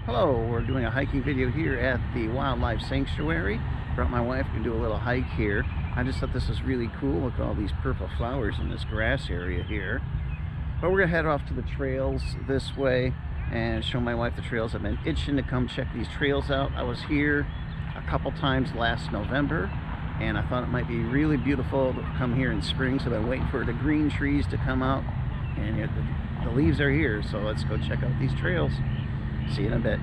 Hello, we're doing a hiking video here at the Wildlife Sanctuary. Brought my wife to do a little hike here. I just thought this was really cool. Look at all these purple flowers in this grass area here. But we're gonna head off to the trails this way and show my wife the trails. I've been itching to come check these trails out. I was here a couple times last November and I thought it might be really beautiful to come here in spring, so I've been waiting for the green trees to come out, and the leaves are here, so let's go check out these trails. See you in a bit.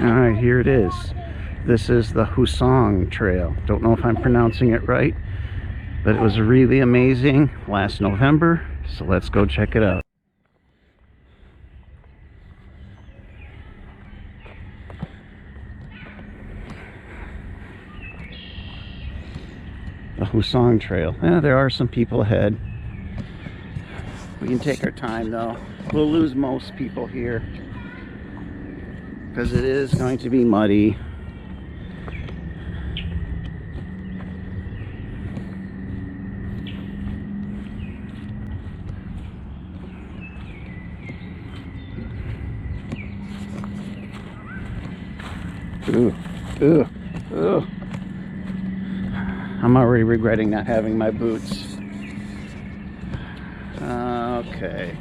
Alright, here it is. This is the Hussong Trail. Don't know if I'm pronouncing it right, but it was really amazing last November, so let's go check it out. The Hussong Trail. Yeah, there are some people ahead. We can take our time though. We'll lose most people here because it is going to be muddy. Ugh. I'm already regretting not having my boots. Okay.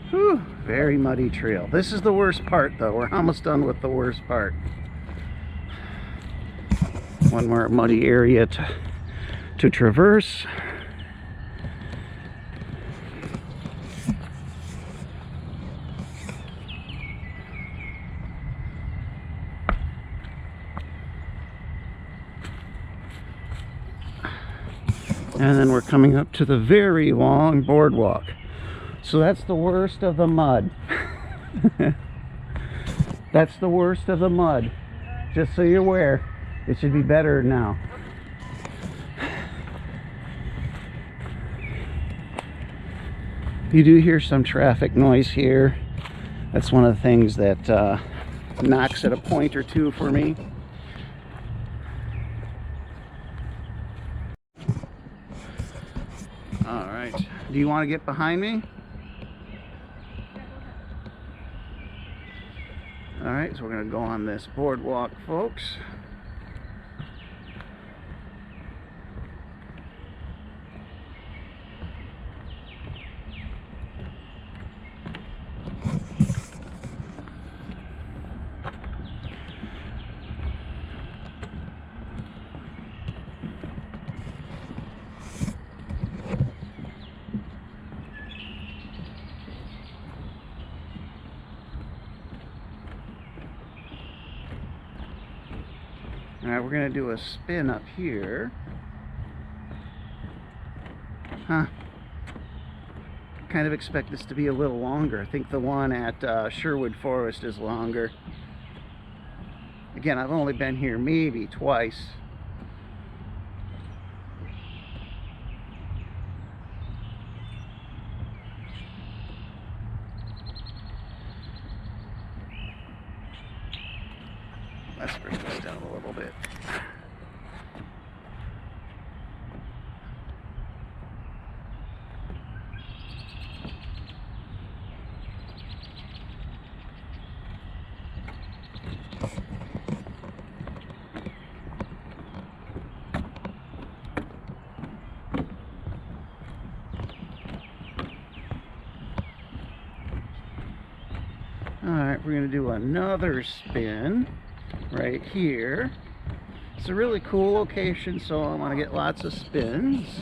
Whew, very muddy trail. This is the worst part though. We're almost done with the worst part. One more muddy area to traverse. And then we're coming up to the very long boardwalk. So that's the worst of the mud. That's the worst of the mud. Just so you're aware. It should be better now. You do hear some traffic noise here. That's one of the things that knocks at a point or two for me. All right. Do you want to get behind me? All right, so we're going to go on this boardwalk, folks. Alright, we're going to do a spin up here. Kind of expect this to be a little longer. I think the one at Sherwood Forest is longer. Again, I've only been here maybe twice. Let's bring this down a little bit. Alright, we're going to do another spin right here. It's a really cool location, so I want to get lots of spins.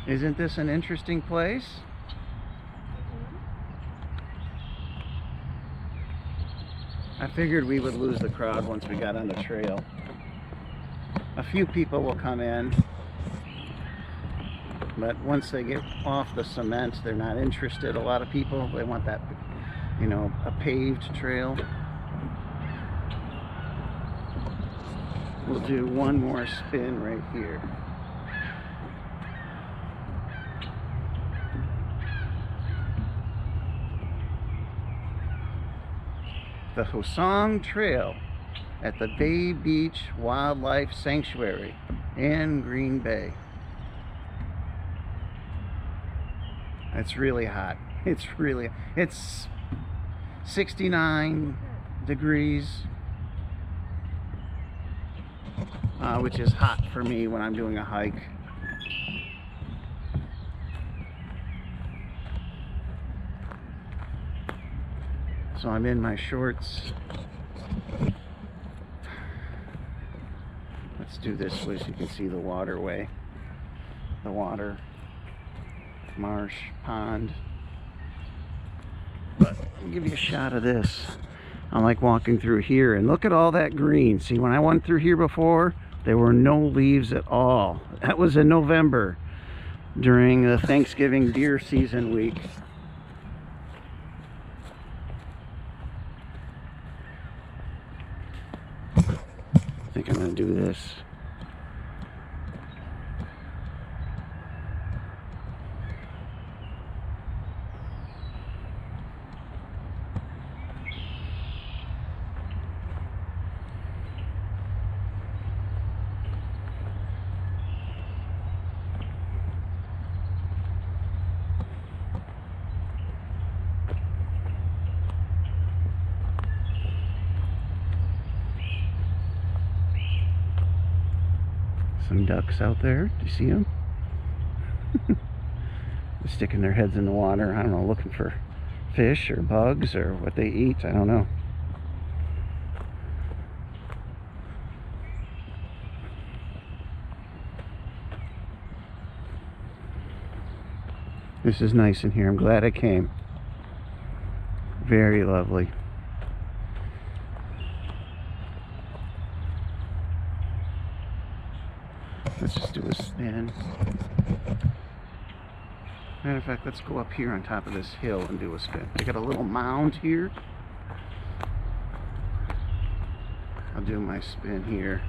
Isn't this an interesting place? I figured we would lose the crowd once we got on the trail. A few people will come in. But once they get off the cement, they're not interested. A lot of people, they want that, you know, a paved trail. We'll do one more spin right here. The Hussong Trail at the Bay Beach Wildlife Sanctuary in Green Bay. It's really hot. It's 69 degrees, which is hot for me when I'm doing a hike. So I'm in my shorts. Let's do this so you can see the waterway, the water, marsh, pond. But I'll give you a shot of this. I like walking through here, and look at all that green. See, when I went through here before, there were no leaves at all. That was in November during the Thanksgiving deer season week. I think I'm going to do this. Some ducks out there. Do you see them? They're sticking their heads in the water. I don't know, looking for fish or bugs or what they eat. I don't know. This is nice in here. I'm glad I came. Very lovely. Let's just do a spin. Matter of fact, let's go up here on top of this hill and do a spin. I got a little mound here. I'll do my spin here.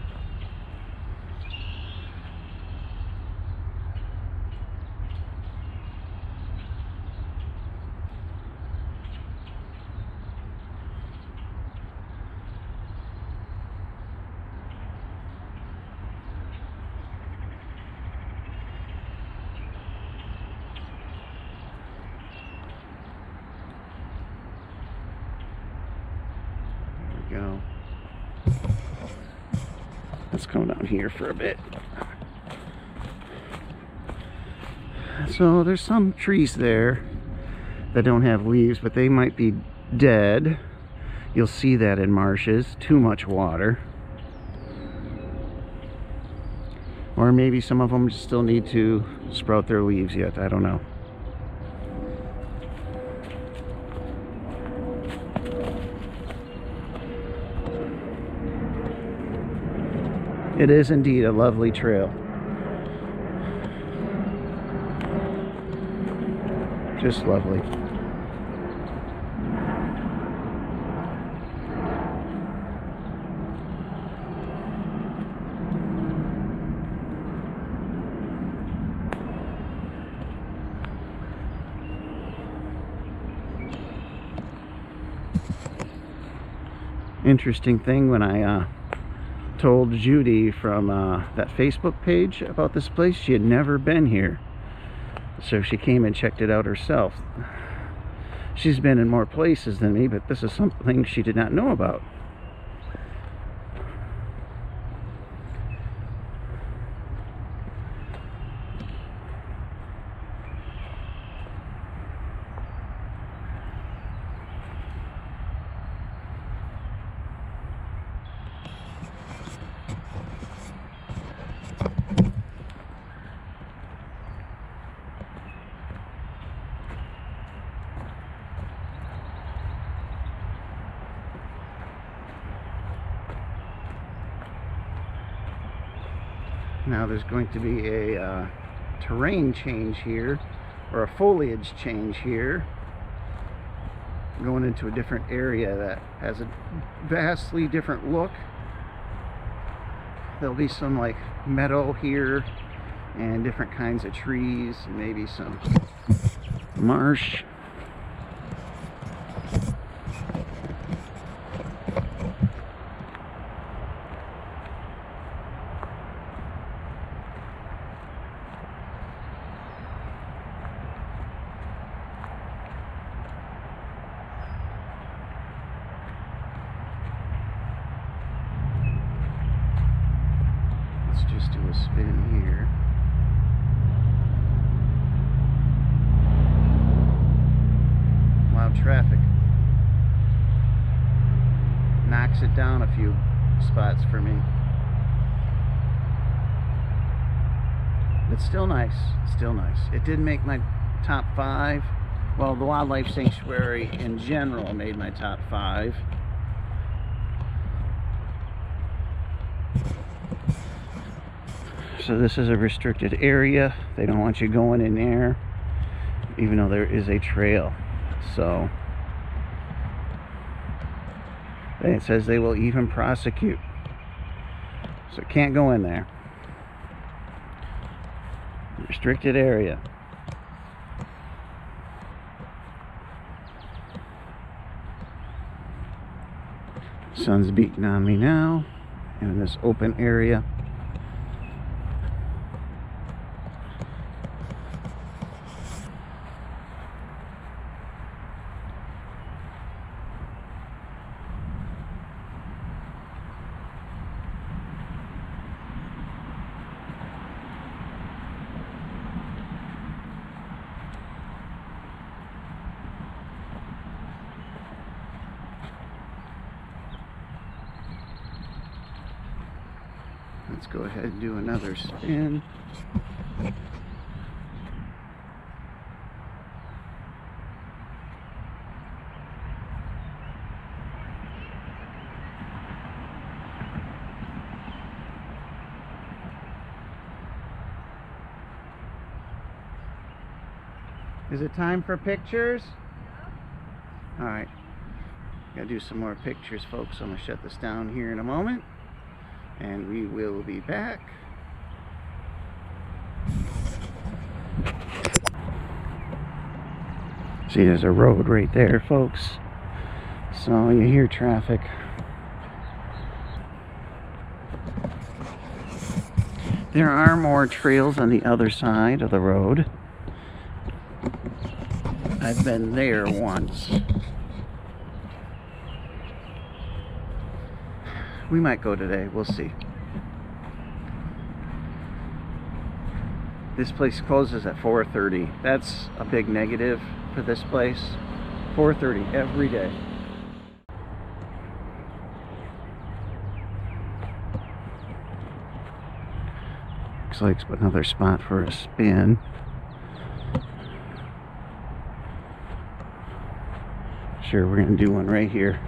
Go. Let's come down here for a bit. So there's some trees there that don't have leaves, but they might be dead. You'll see that in marshes. Too much water. Or maybe some of them still need to sprout their leaves yet. I don't know. It is indeed a lovely trail. Just lovely. Interesting thing, when I told Judy from that Facebook page about this place, she had never been here, so she came and checked it out herself. She's been in more places than me, but this is something she did not know about. Now there's going to be a terrain change here, or a foliage change here. Going into a different area that has a vastly different look. There'll be some like meadow here and different kinds of trees, and maybe some marsh. Just do a spin here. Loud traffic. Knocks it down a few spots for me. But still nice. Still nice. It did make my top 5. Well, the wildlife sanctuary in general made my top 5. So this is a restricted area. They don't want you going in there, even though there is a trail. So, and it says they will even prosecute. So can't go in there. Restricted area. Sun's beating on me now in this open area. Let's go ahead and do another spin. Is it time for pictures? Yeah. All right. Gotta do some more pictures, folks. I'm gonna shut this down here in a moment, and we will be back. See, there's a road right there, folks. So you hear traffic. There are more trails on the other side of the road. I've been there once. We might go today, we'll see. This place closes at 4:30. That's a big negative for this place. 4:30 every day. Looks like another spot for a spin. Sure, we're gonna do one right here.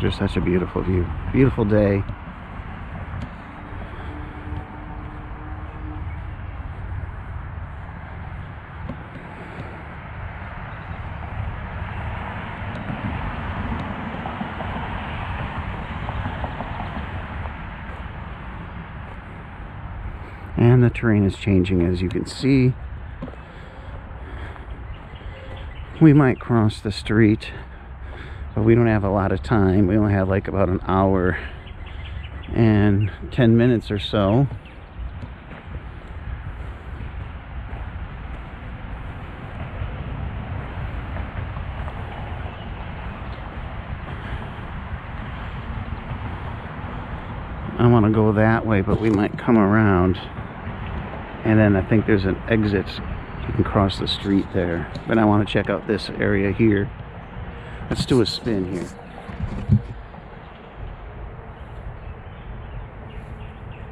Just such a beautiful view. Beautiful day. And the terrain is changing, as you can see. We might cross the street, but we don't have a lot of time. We only have like about an hour and 10 minutes or so. I want to go that way, but we might come around, and then I think there's an exit. You can cross the street there, but I want to check out this area here. Let's do a spin here.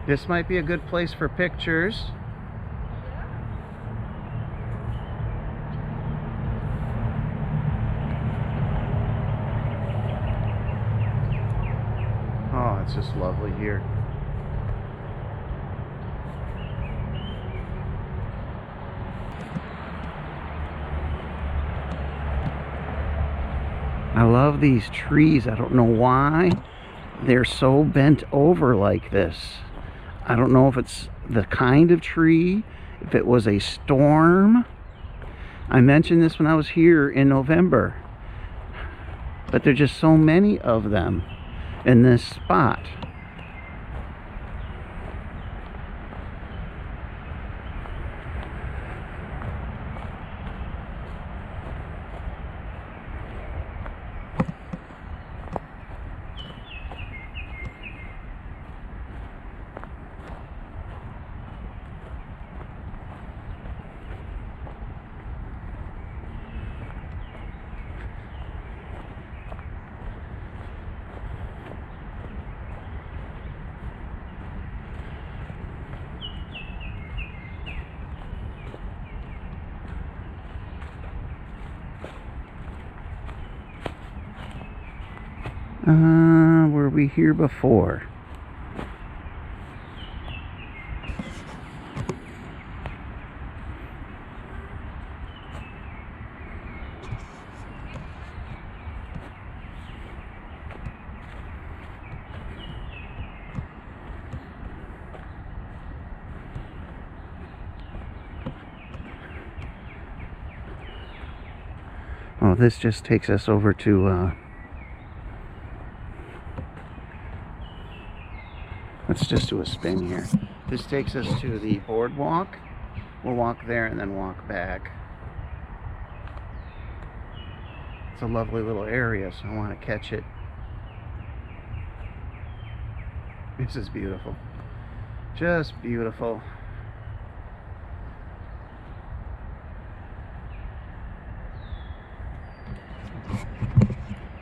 This might be a good place for pictures. Oh, it's just lovely here. I love these trees. I don't know why they're so bent over like this. I don't know if it's the kind of tree, if it was a storm. I mentioned this when I was here in November, but there's just so many of them in this spot. Were we here before? Oh, this just takes us over to let's just do a spin here. This takes us to the boardwalk. We'll walk there and then walk back. It's a lovely little area, so I want to catch it. This is beautiful. Just beautiful.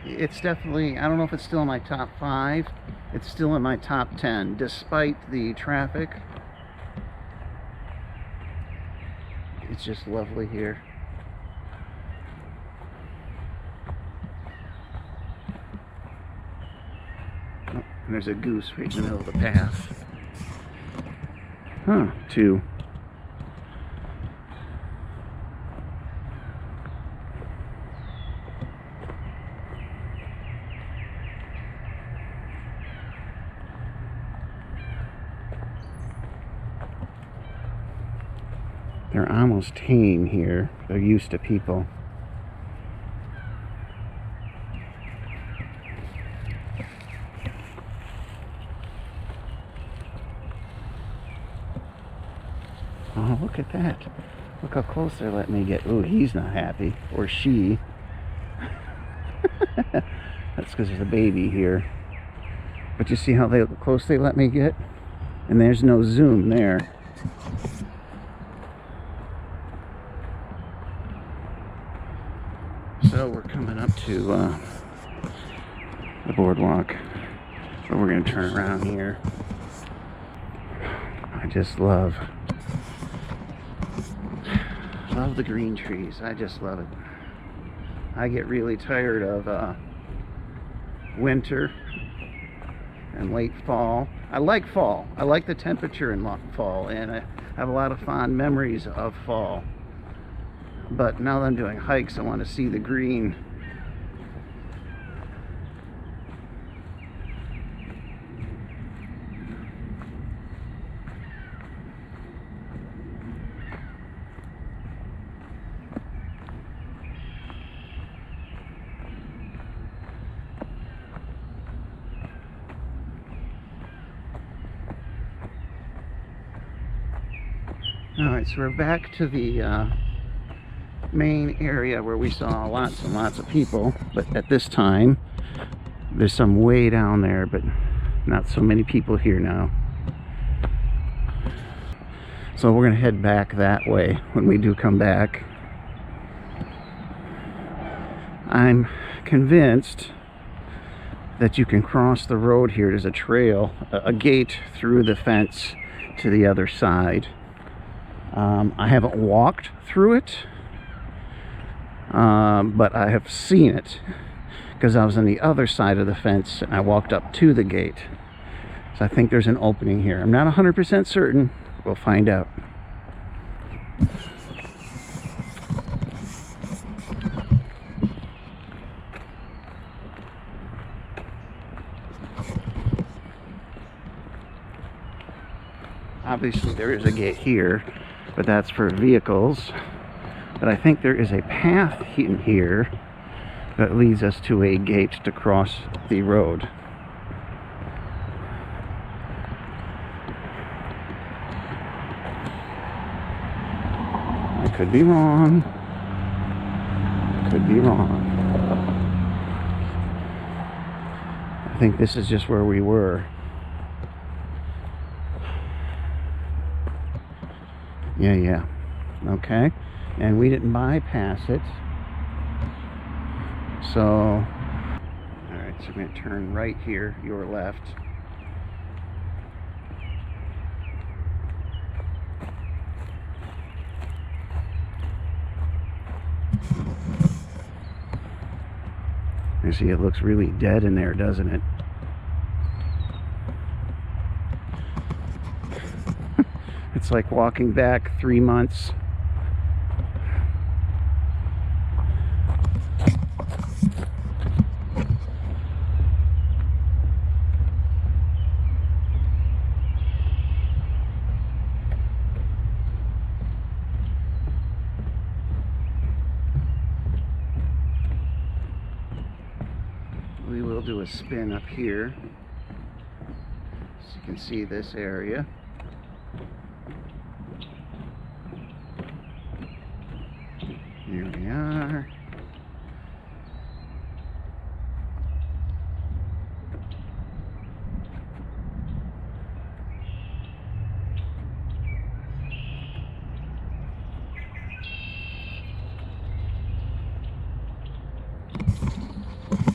It's definitely, I don't know if it's still in my top 5. It's still in my top 10, despite the traffic. It's just lovely here. Oh, and there's a goose right in the middle of the path. Huh, 2. They're almost tame here. They're used to people. Oh, look at that. Look how close they're letting me get. Ooh, he's not happy. Or she. That's because there's a baby here. But you see how close they let me get? And there's no zoom there. So we're coming up to the boardwalk, but we're going to turn around here. I just love the green trees. I just love it. I get really tired of winter and late fall. I like fall. I like the temperature in fall, and I have a lot of fond memories of fall. But now that I'm doing hikes, I want to see the green. Alright, so we're back to the main area where we saw lots and lots of people, but at this time there's some way down there, but not so many people here now. So we're gonna head back that way when we do come back. I'm convinced that you can cross the road here. There's a trail, a gate through the fence to the other side. I haven't walked through it, but I have seen it because I was on the other side of the fence and I walked up to the gate. So I think there's an opening here. I'm not 100% certain. We'll find out. Obviously there is a gate here, but that's for vehicles. But I think there is a path in here that leads us to a gate to cross the road. I could be wrong. I could be wrong. I think this is just where we were. Yeah. Okay. And we didn't bypass it. So, alright, so we're going to turn right here, your left. You see, it looks really dead in there, doesn't it? It's like walking back 3 months. We will do a spin up here so you can see this area. Here we are.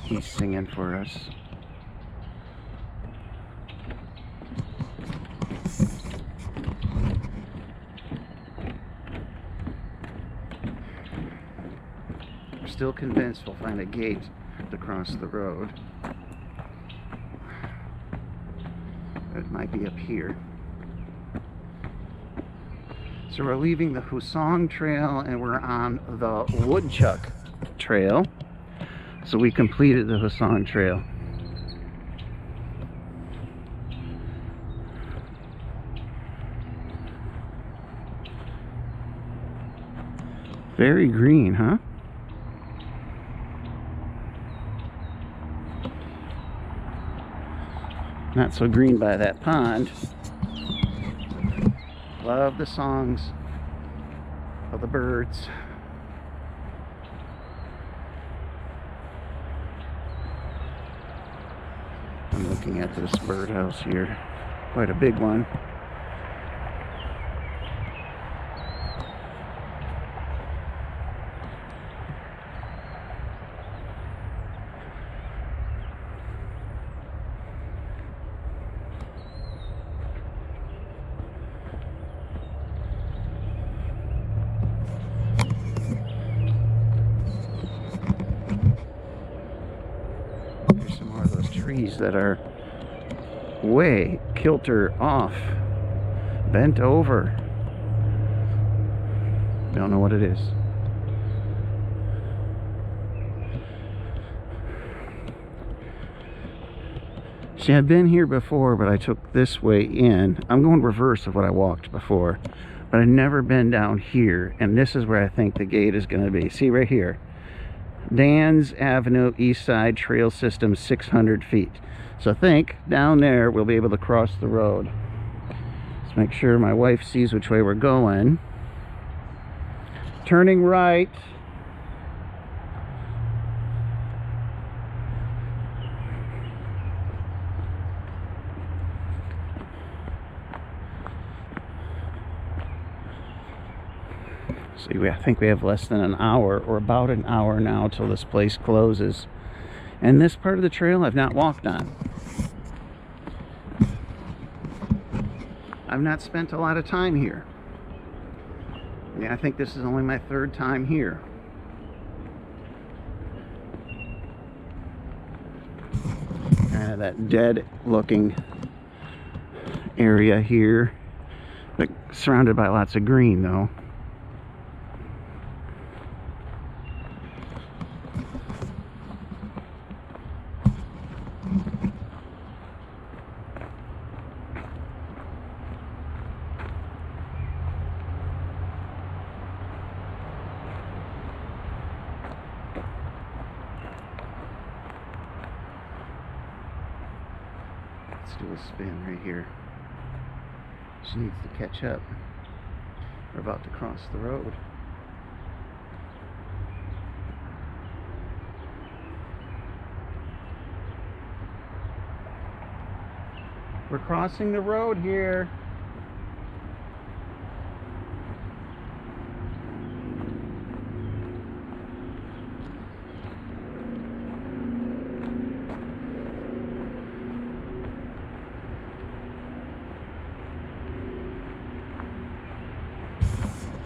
He's singing for us. We're still convinced we'll find a gate to cross the road. It might be up here. So we're leaving the Hussong Trail and we're on the Woodchuck Trail. So we completed the Hussong Trail. Very green, huh? Not so green by that pond. Love the songs of the birds. I'm looking at this birdhouse here. Quite a big one. Here's some more of those trees that are way kilter off, bent over. Don't know what it is. See, I've been here before, but I took this way in. I'm going reverse of what I walked before, but I've never been down here, and this is where I think the gate is going to be. See right here, Dan's Avenue East Side Trail System, 600 feet. So I think down there we'll be able to cross the road. Let's make sure my wife sees which way we're going. Turning right. See, I think we have less than an hour, or about an hour now, till this place closes. And this part of the trail I've not walked on. I've not spent a lot of time here. Yeah, I think this is only my third time here. Kind of that dead looking area here, but surrounded by lots of green though. Let's do a spin right here. She needs to catch up. We're about to cross the road. We're crossing the road here.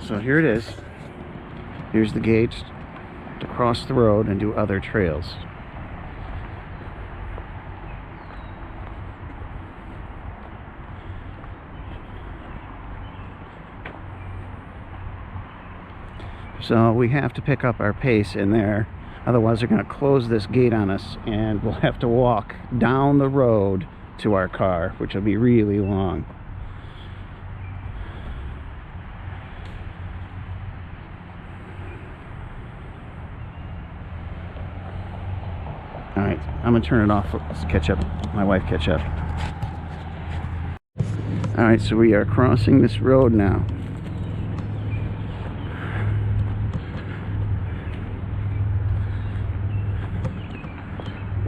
So here it is. Here's the gate to cross the road and do other trails. So we have to pick up our pace in there, otherwise they're going to close this gate on us and we'll have to walk down the road to our car, which will be really long. Alright, I'm going to turn it off. Let's catch up. My wife catch up. Alright, so we are crossing this road now.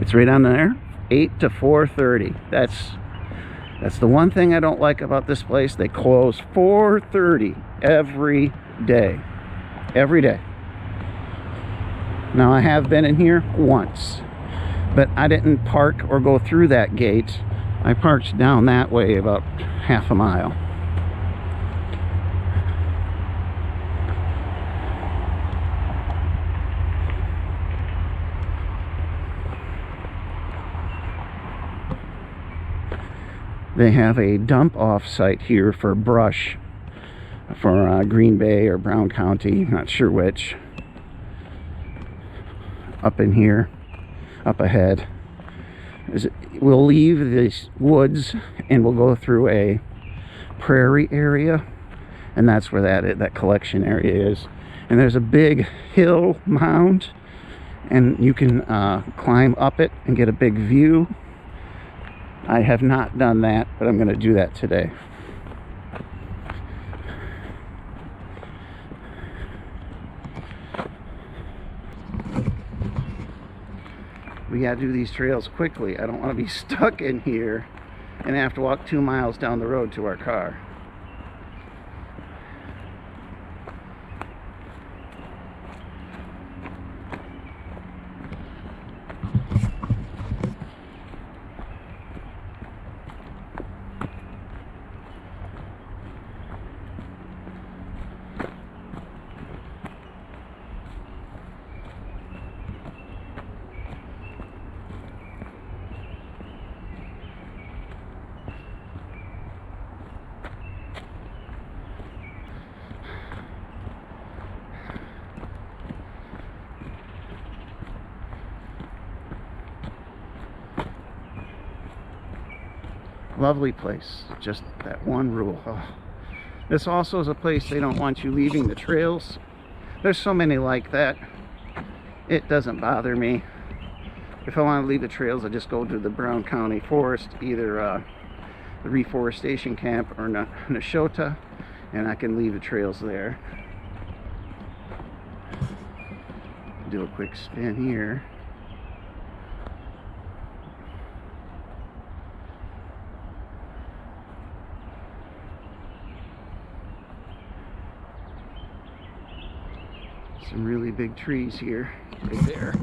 It's right on there, 8 to 4:30. That's the one thing I don't like about this place. They close 4:30 every day. Every day. Now I have been in here once, but I didn't park or go through that gate. I parked down that way about half a mile. They have a dump off site here for brush for Green Bay or Brown County, not sure which. Up in here, up ahead. We'll leave these woods and we'll go through a prairie area, and that's where that collection area is. And there's a big hill mound, and you can climb up it and get a big view. I have not done that, but I'm going to do that today. We got to do these trails quickly. I don't want to be stuck in here and have to walk 2 miles down the road to our car. Lovely place, just that one rule. Oh. This also is a place they don't want you leaving the trails. There's so many like that. It doesn't bother me. If I want to leave the trails, I just go to the Brown County Forest, either the reforestation camp or Neshota, and I can leave the trails there. Do a quick spin here. Some really big trees here, right there.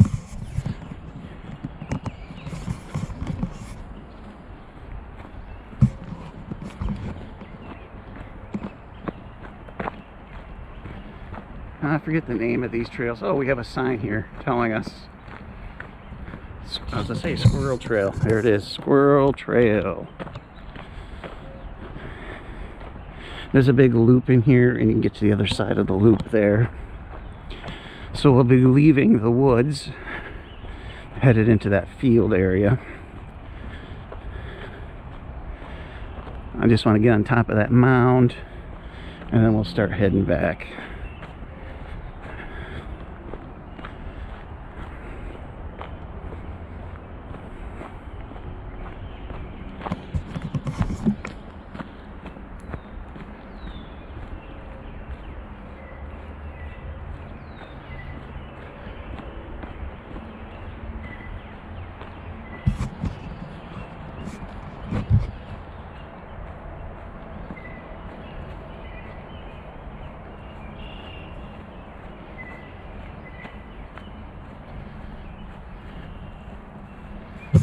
I forget the name of these trails. Oh, we have a sign here telling us. I was going to say Squirrel Trail. There it is, Squirrel Trail. There's a big loop in here, and you can get to the other side of the loop there. So we'll be leaving the woods, headed into that field area. I just want to get on top of that mound, and then we'll start heading back.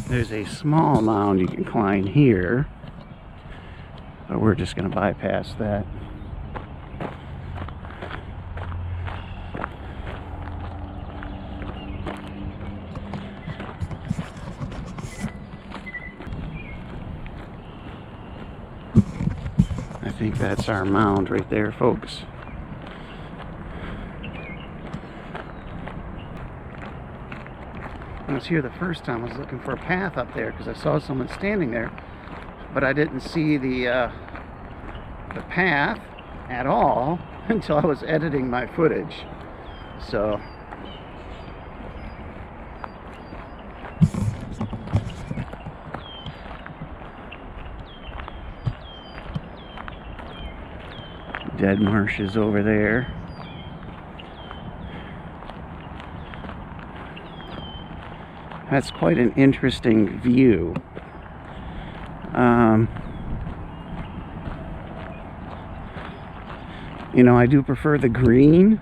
There's a small mound you can climb here, but we're just going to bypass that. I think that's our mound right there, folks. When I was here the first time, I was looking for a path up there because I saw someone standing there, but I didn't see the path at all until I was editing my footage. So dead marsh is over there. That's quite an interesting view. You know, I do prefer the green,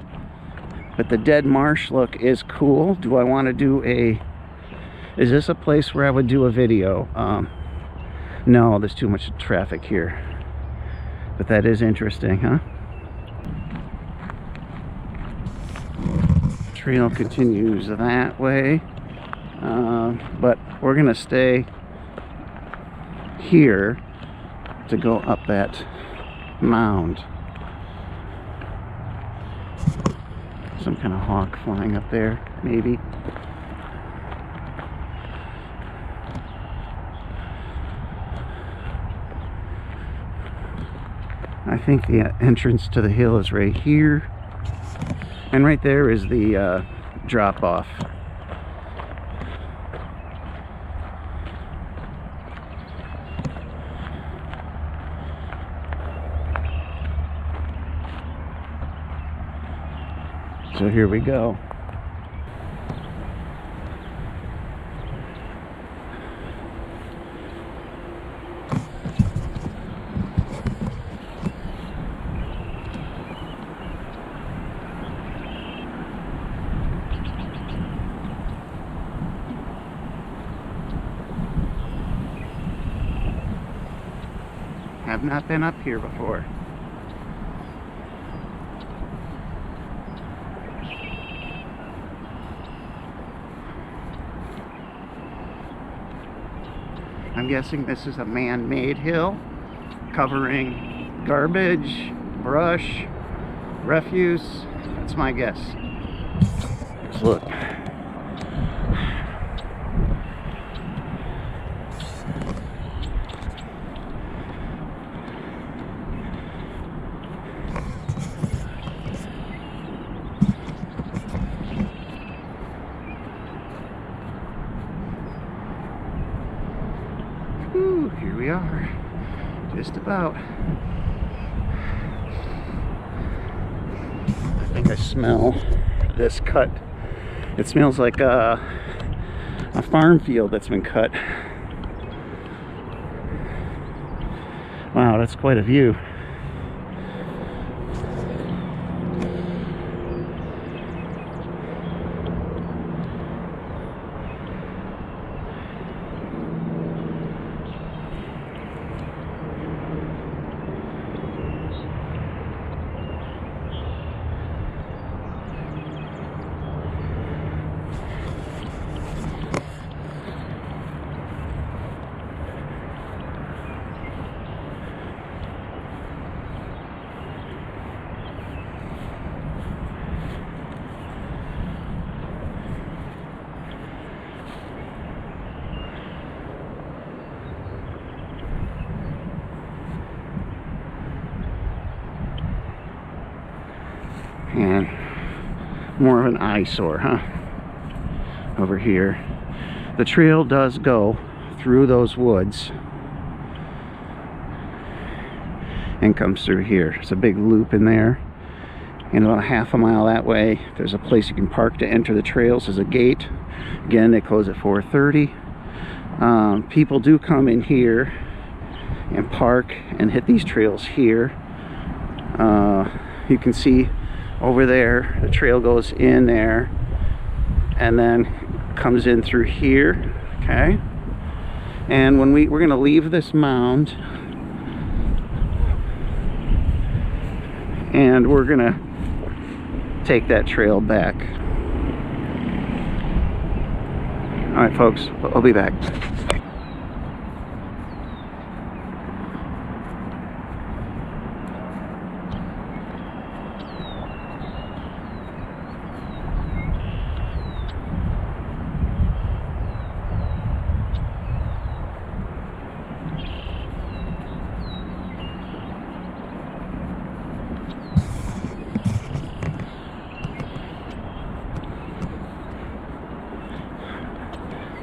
but the dead marsh look is cool. Do I want to do is this a place where I would do a video? No, there's too much traffic here. But that is interesting, huh? Trail continues that way. But we're gonna stay here to go up that mound. Some kind of hawk flying up there, maybe. I think the entrance to the hill is right here, and right there is the drop off. So here we go. I've not been up here before. I'm guessing this is a man-made hill covering garbage, brush, refuse. That's my guess. Let's look. Here we are, just about. I think I smell this cut. It smells like a farm field that's been cut. Wow, that's quite a view. And more of an eyesore, huh? Over here. The trail does go through those woods and comes through here. There's a big loop in there. And about a half a mile that way, there's a place you can park to enter the trails. There's a gate. Again, they close at 4:30. People do come in here and park and hit these trails here. You can see over there, the trail goes in there and then comes in through here, okay? And when we're gonna leave this mound and we're gonna take that trail back. All right, folks, I'll be back.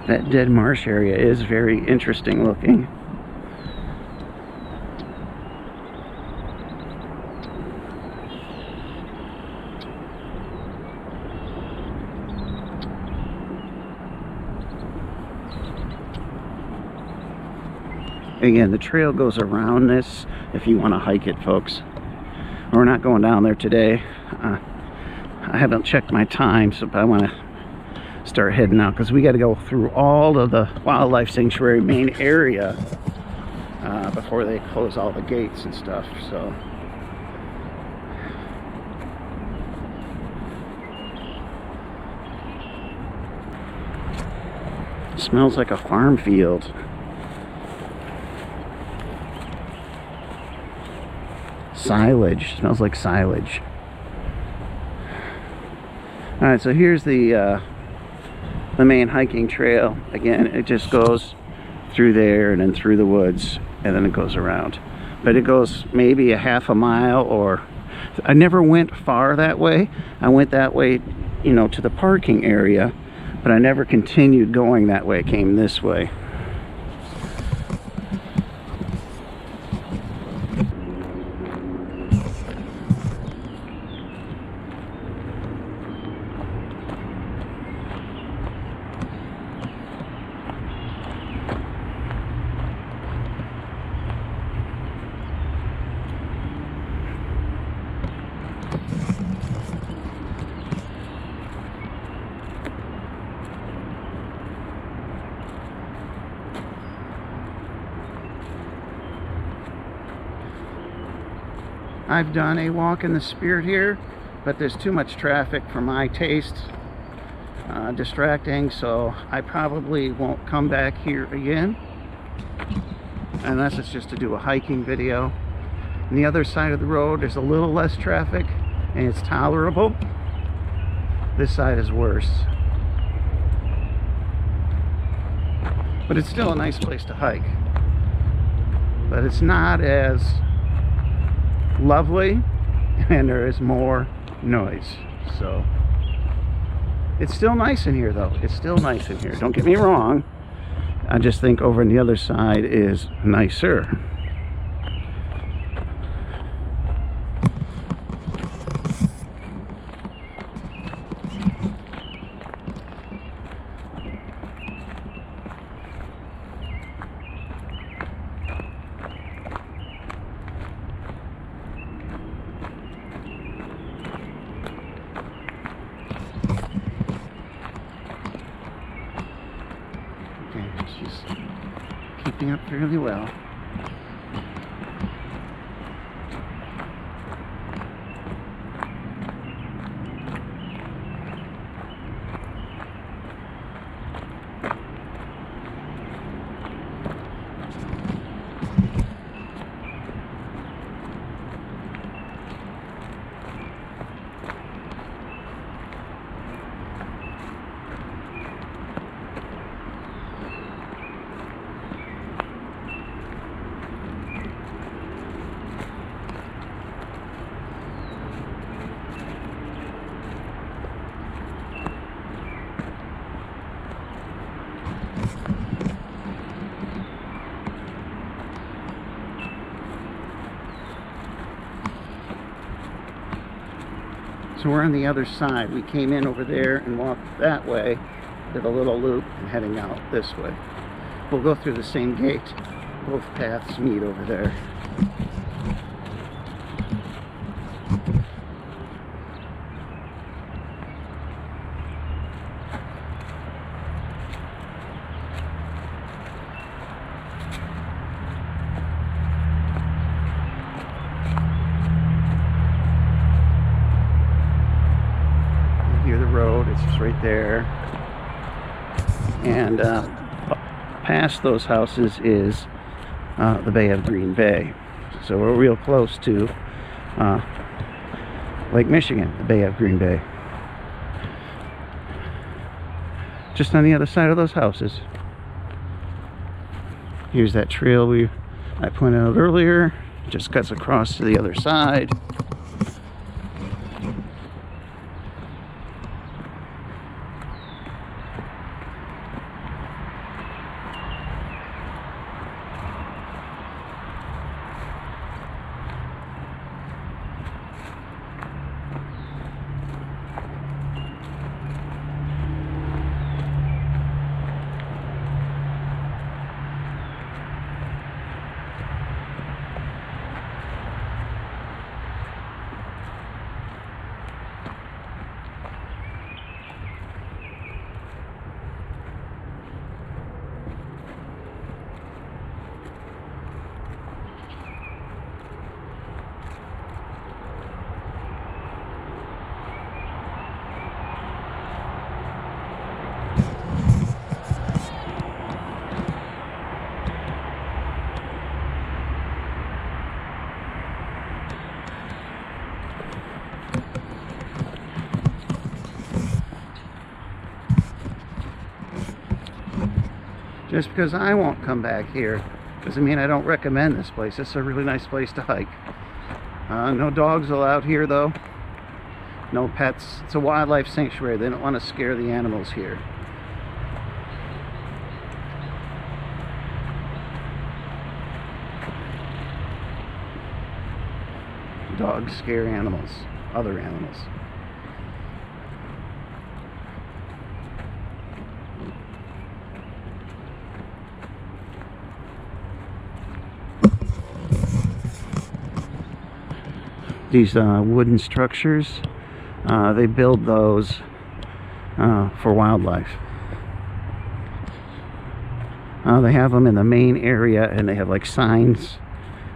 That dead marsh area is very interesting looking. Again, the trail goes around this if you want to hike it, folks. We're not going down there today. I haven't checked my time, so I want to start heading out because we got to go through all of the wildlife sanctuary main area before they close all the gates and stuff. So it smells like a farm field. Silage. Smells like silage. All right, so here's the main hiking trail. Again, it just goes through there and then through the woods and then it goes around. But it goes maybe a half a mile, or I never went far that way. I went that way, you know, to the parking area, but I never continued going that way. I came this way. I've done a walk in the Spirit here, but there's too much traffic for my taste, distracting, so I probably won't come back here again unless it's just to do a hiking video. On the other side of the road there's a little less traffic and it's tolerable. This side is worse, but it's still a nice place to hike, but it's not as lovely and there is more noise. So it's still nice in here though. It's still nice in here, don't get me wrong. I just think over on the other side is nicer. She's keeping up fairly well. So we're on the other side. We came in over there and walked that way, did a little loop, and heading out this way. We'll go through the same gate. Both paths meet over there. You hear the road, it's just right there. And past those houses is the Bay of Green Bay. So we're real close to Lake Michigan, the Bay of Green Bay. Just on the other side of those houses. Here's that trail I pointed out earlier. Just cuts across to the other side. Just because I won't come back here doesn't mean I don't recommend this place. It's a really nice place to hike. No dogs allowed here though. No pets. It's a wildlife sanctuary. They don't want to scare the animals here. Dogs scare animals, other animals. These wooden structures, they build those for wildlife. They have them in the main area, and they have like signs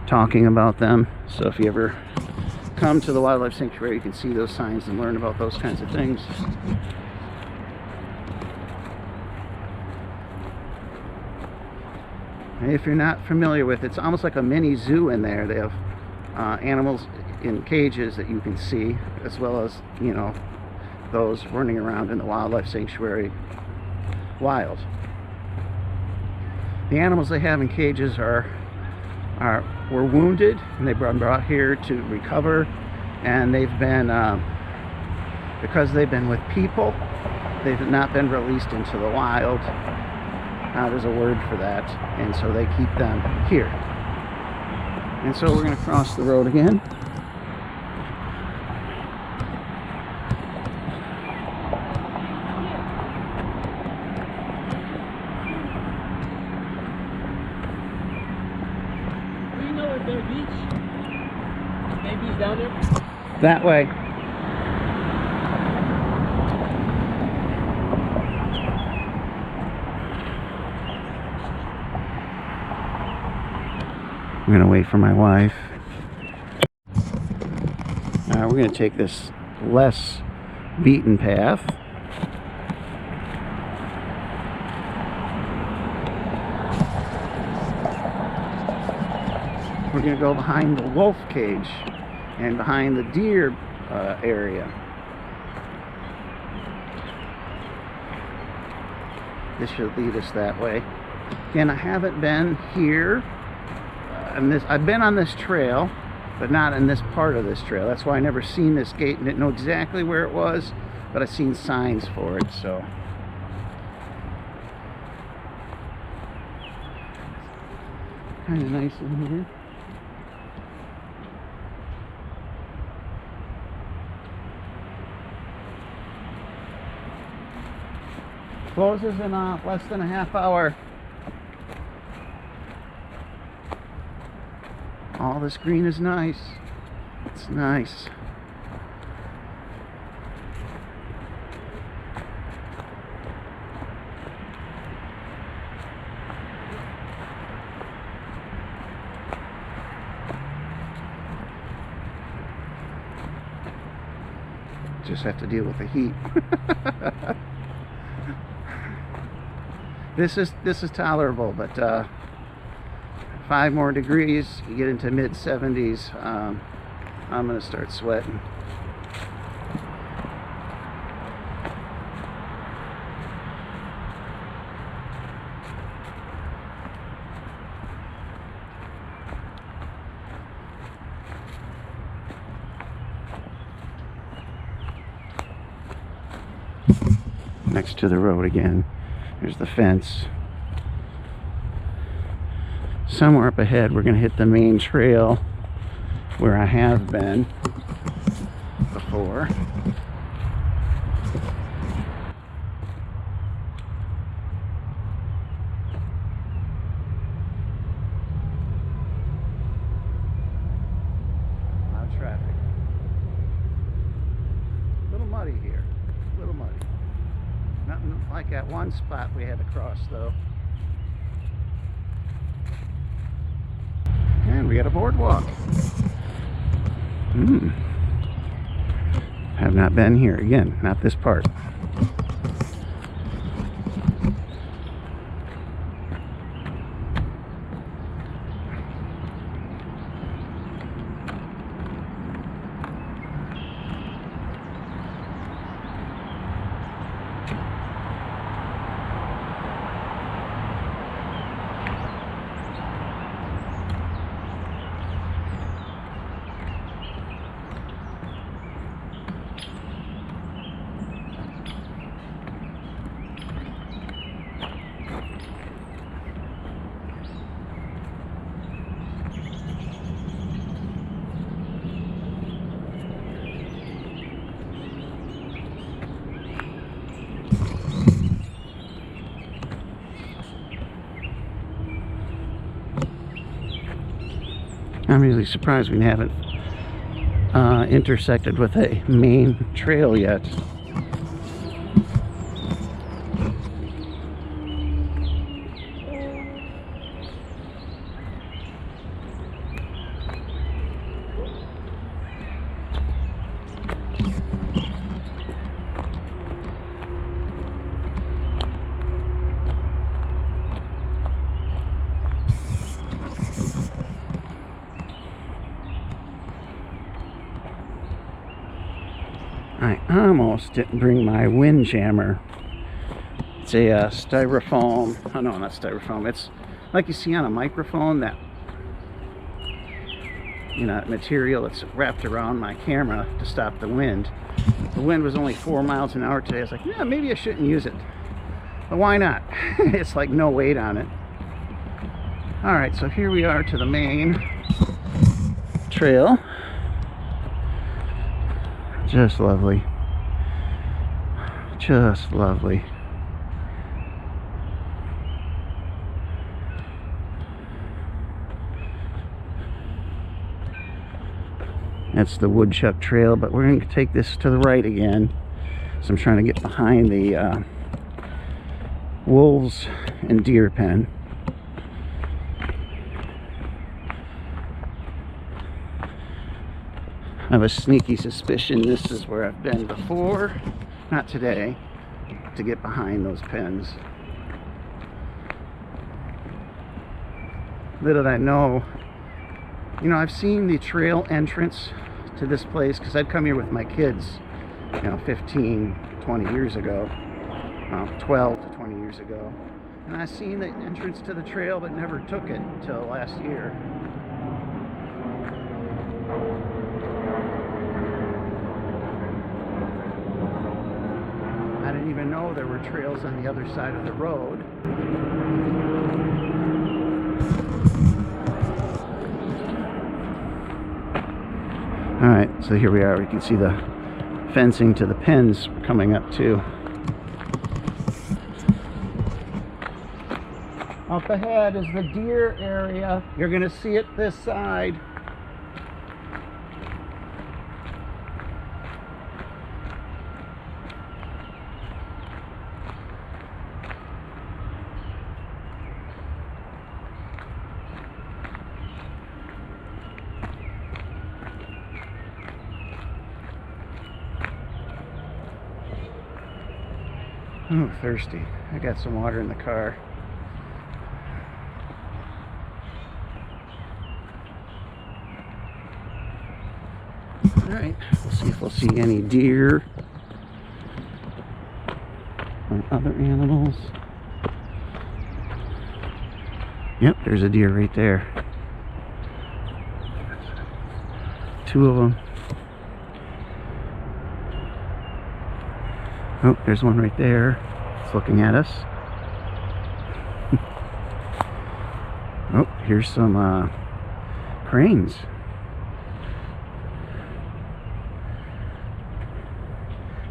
talking about them. So if you ever come to the wildlife sanctuary, you can see those signs and learn about those kinds of things. And if you're not familiar with it, it's almost like a mini zoo in there. They have animals in cages that you can see, as well as, you know, those running around in the wildlife sanctuary wild. The animals they have in cages were wounded, and they've been brought here to recover, and they've been because they've been with people, they've not been released into the wild. There's a word for that, and so they keep them here. And so we're going to cross the road again. Do you know if there's a beach? Maybe it's down there? That way. I'm going to wait for my wife. We're going to take this less beaten path. We're going to go behind the wolf cage and behind the deer area. This should lead us that way. Again, I haven't been here. I've been on this trail, but not in this part of this trail. That's why I never seen this gate and didn't know exactly where it was, but I've seen signs for it. So kind of nice in here. Closes in less than a half hour. All this green is nice. It's nice. Just have to deal with the heat. This is tolerable, but 5 more degrees, you get into mid 70s. I'm gonna start sweating. Next to the road again. There's the fence. Somewhere up ahead we're going to hit the main trail where I have been before. A lot of traffic. A little muddy here. A little muddy. Nothing like that one spot we had to cross though. And we got a boardwalk. Have not been here. Again, not this part. I'm really surprised we haven't intersected with a main trail yet. I almost didn't bring my wind jammer. It's a styrofoam. Oh no, not styrofoam. It's like you see on a microphone, that material that's wrapped around my camera to stop the wind. The wind was only 4 miles an hour today. I was like, yeah, maybe I shouldn't use it. But why not? It's like no weight on it. All right, so here we are to the main trail. Just lovely. Just lovely. That's the Woodchuck Trail, but we're going to take this to the right again. So I'm trying to get behind the wolves and deer pen. I have a sneaky suspicion this is where I've been before, not today, to get behind those pens. Little did I know, I've seen the trail entrance to this place because I'd come here with my kids, 15, 20 years ago, 12 to 20 years ago. And I seen the entrance to the trail but never took it until last year. I didn't even know there were trails on the other side of the road. Alright, so here we are. We can see the fencing to the pens coming up too. Up ahead is the deer area. You're going to see it this side. Oh, thirsty. I got some water in the car. Alright, we'll see if we'll see any deer or other animals. Yep, there's a deer right there. 2 of them. Oh, there's one right there. It's looking at us. Oh, here's some cranes.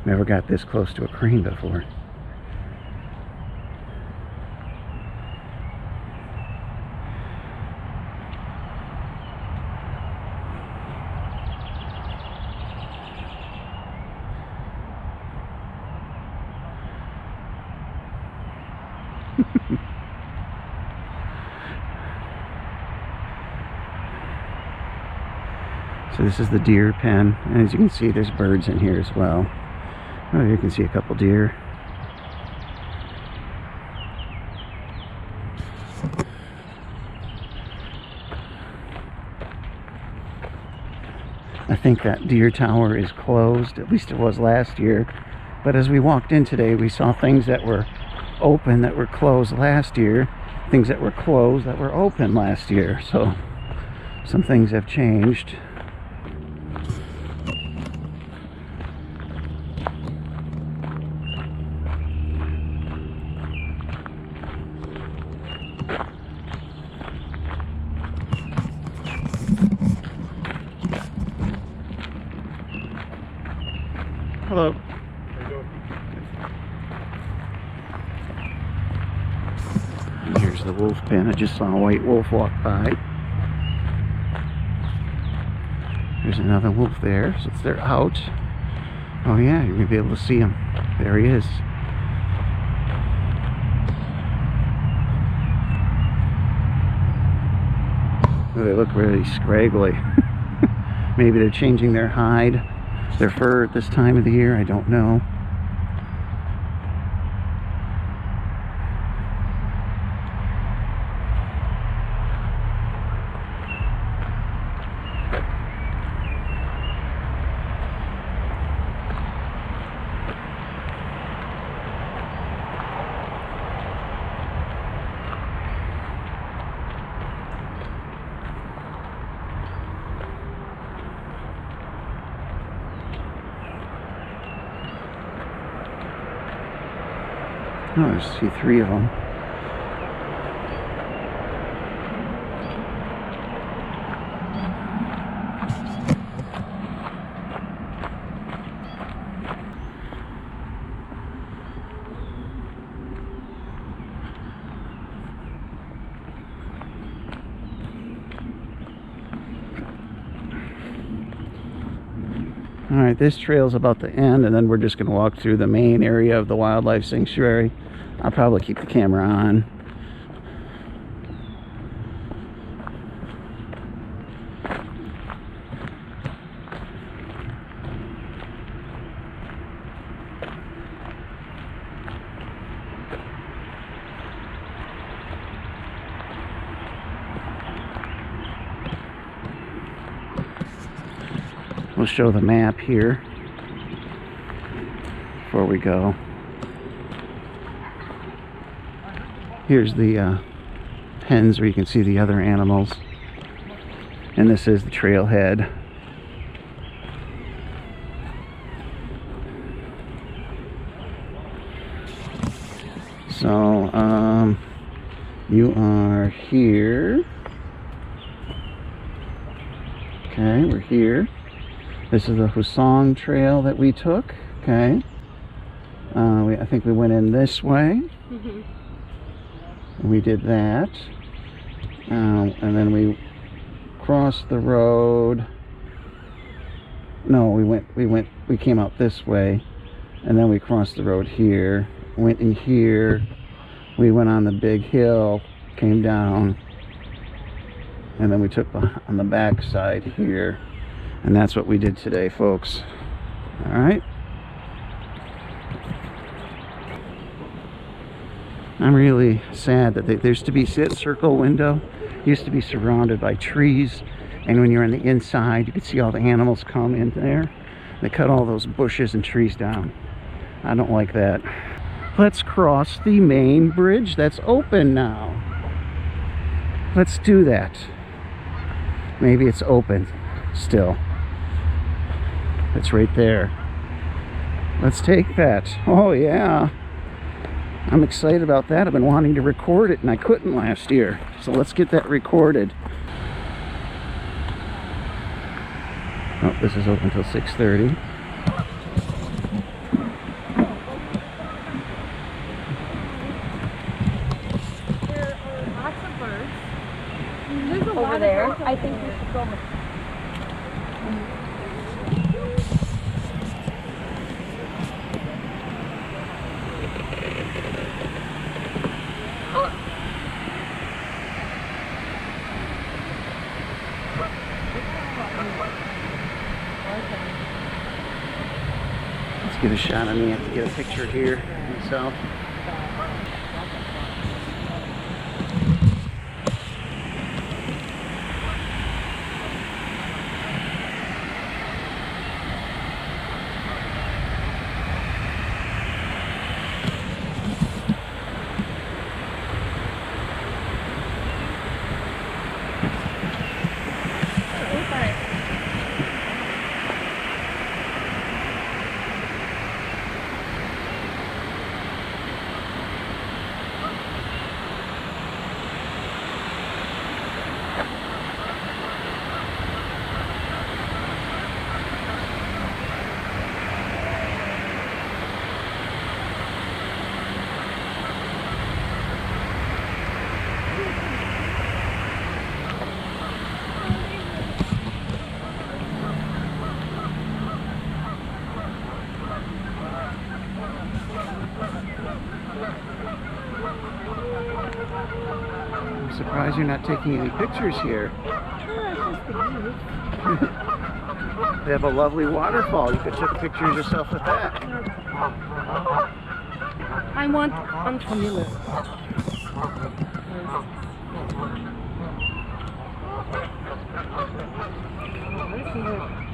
Never got this close to a crane before. So this is the deer pen, and as you can see, there's birds in here as well. Oh, you can see a couple deer. I think that deer tower is closed, at least it was last year. But as we walked in today, we saw things that were open that were closed last year, things that were closed that were open last year. So some things have changed. Hello. And here's the wolf pen. I just saw a white wolf walk by. There's another wolf there, so they're out. Oh yeah, you're gonna be able to see him. There he is. Oh, they look really scraggly. Maybe they're changing their hide, their fur at this time of the year. I don't know. Oh, I see 3 of them. Alright, this trail's about to end, and then we're just going to walk through the main area of the wildlife sanctuary. I'll probably keep the camera on. We'll show the map here before we go. Here's the pens where you can see the other animals, and this is the trailhead. So you are here. Okay, we're here. This is the Hussong Trail that we took. Okay, I think we went in this way. We did that. And then we crossed the road. No, we came out this way, and then we crossed the road here, went in here, we went on the big hill, came down, and then we took on the back side here, and that's what we did today, folks. All right. I'm really sad that there used to be circle window, used to be surrounded by trees, and when you're on the inside you could see all the animals come in there. They cut all those bushes and trees down. I don't like that. Let's cross the main bridge that's open now. Let's do that. Maybe it's open still. It's right there. Let's take that. Oh yeah, I'm excited about that. I've been wanting to record it and I couldn't last year, so let's get that recorded. Oh, this is open until 6:30. There are lots of birds. There's a lot there. of birds I think we should go. Let's get a shot of me. I have to get a picture here myself. I'm surprised you're not taking any pictures here. They have a lovely waterfall. You could take pictures yourself with that. I want unfamiliar.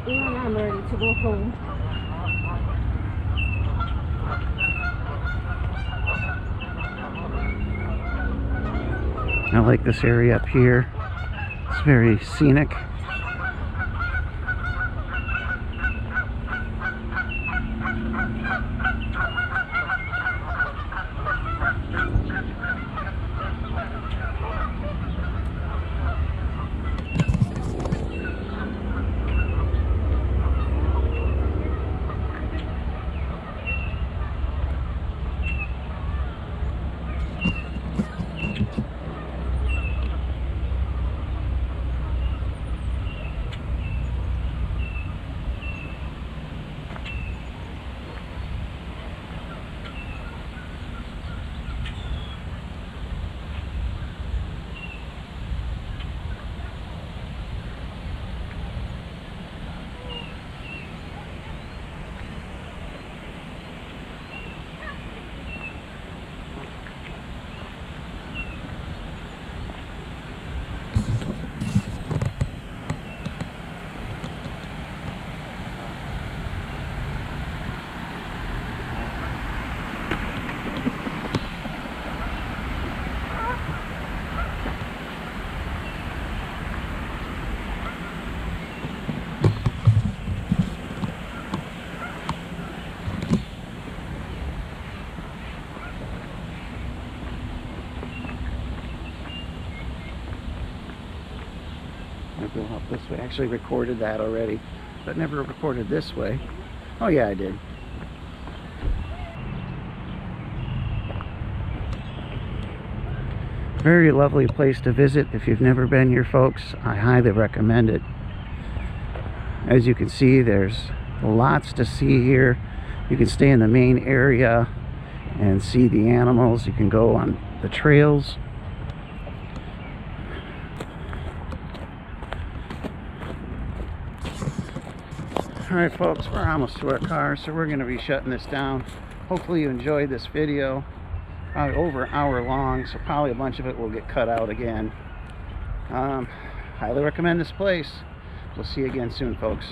I'm ready to go home. I like this area up here. It's very scenic. Go up this way. I actually recorded that already, but never recorded this way. Oh yeah, I did. very lovely place to visit. If you've never been here, folks, I highly recommend it. As you can see, there's lots to see here. You can stay in the main area and see the animals. You can go on the trails. Alright folks, we're almost to our car, so we're going to be shutting this down. Hopefully you enjoyed this video. Probably over an hour long, so probably a bunch of it will get cut out again. Highly recommend this place. We'll see you again soon, folks.